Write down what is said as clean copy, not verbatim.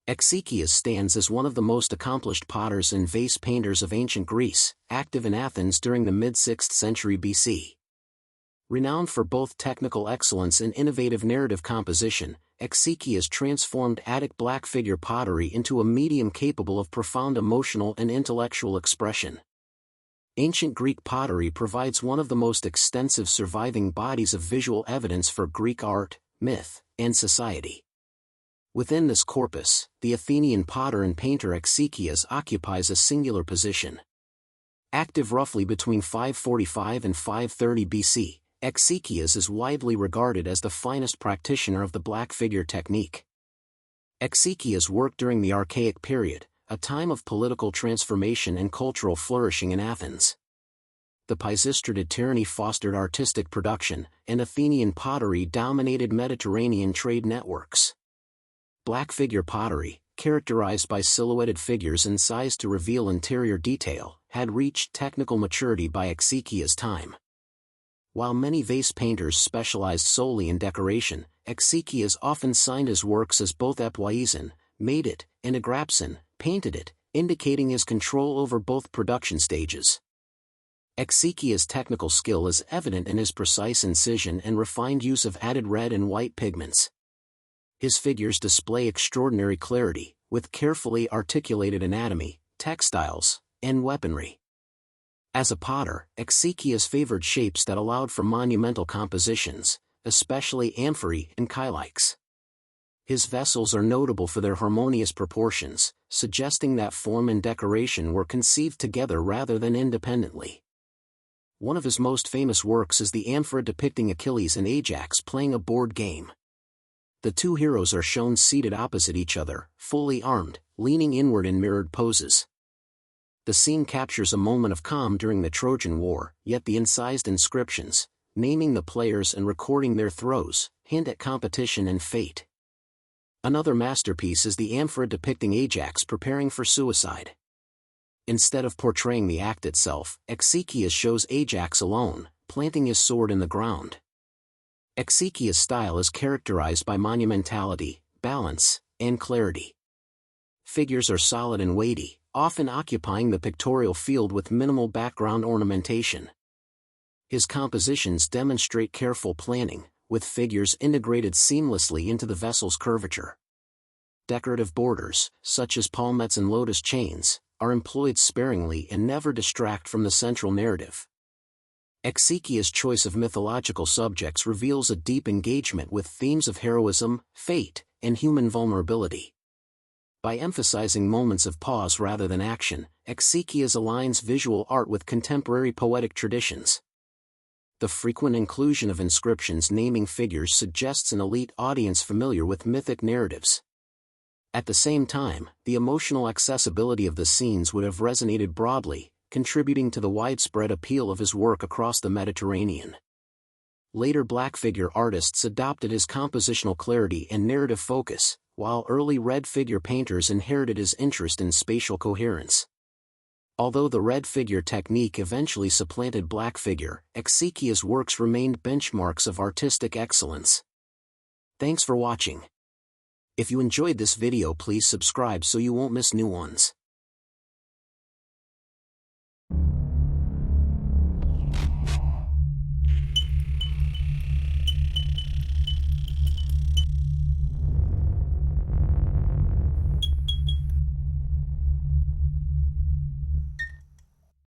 Exekias stands as one of the most accomplished potters and vase painters of ancient Greece, active in Athens during the mid-6th century BC. Renowned for both technical excellence and innovative narrative composition, Exekias transformed Attic black figure pottery into a medium capable of profound emotional and intellectual expression. Ancient Greek pottery provides one of the most extensive surviving bodies of visual evidence for Greek art, myth, and society. Within this corpus, the Athenian potter and painter Exekias occupies a singular position. Active roughly between 545 and 530 BC, Exekias is widely regarded as the finest practitioner of the black figure technique. Exekias worked during the Archaic period, a time of political transformation and cultural flourishing in Athens. The Pisistrated tyranny fostered artistic production, and Athenian pottery dominated Mediterranean trade networks. Black figure pottery, characterized by silhouetted figures and sized to reveal interior detail, had reached technical maturity by Exekias' time. While many vase painters specialized solely in decoration, Exekias often signed his works as both epoiesin, made it, and agrapsin, painted it, indicating his control over both production stages. Exekias' technical skill is evident in his precise incision and refined use of added red and white pigments. His figures display extraordinary clarity, with carefully articulated anatomy, textiles, and weaponry. As a potter, Exekias favored shapes that allowed for monumental compositions, especially amphorae and kylikes. His vessels are notable for their harmonious proportions, suggesting that form and decoration were conceived together rather than independently. One of his most famous works is the amphora depicting Achilles and Ajax playing a board game. The two heroes are shown seated opposite each other, fully armed, leaning inward in mirrored poses. The scene captures a moment of calm during the Trojan War, yet the incised inscriptions, naming the players and recording their throws, hint at competition and fate. Another masterpiece is the amphora depicting Ajax preparing for suicide. Instead of portraying the act itself, Exekias shows Ajax alone, planting his sword in the ground. Exekias' style is characterized by monumentality, balance, and clarity. Figures are solid and weighty, often occupying the pictorial field with minimal background ornamentation. His compositions demonstrate careful planning, with figures integrated seamlessly into the vessel's curvature. Decorative borders, such as palmettes and lotus chains, are employed sparingly and never distract from the central narrative. Exekias' choice of mythological subjects reveals a deep engagement with themes of heroism, fate, and human vulnerability. By emphasizing moments of pause rather than action, Exekias aligns visual art with contemporary poetic traditions. The frequent inclusion of inscriptions naming figures suggests an elite audience familiar with mythic narratives. At the same time, the emotional accessibility of the scenes would have resonated broadly, contributing to the widespread appeal of his work across the Mediterranean. Later black figure artists adopted his compositional clarity and narrative focus, while early red figure painters inherited his interest in spatial coherence. Although the red figure technique eventually supplanted black figure, Exekias' works remained benchmarks of artistic excellence. Thanks for watching. If you enjoyed this video, please subscribe so you won't miss new ones.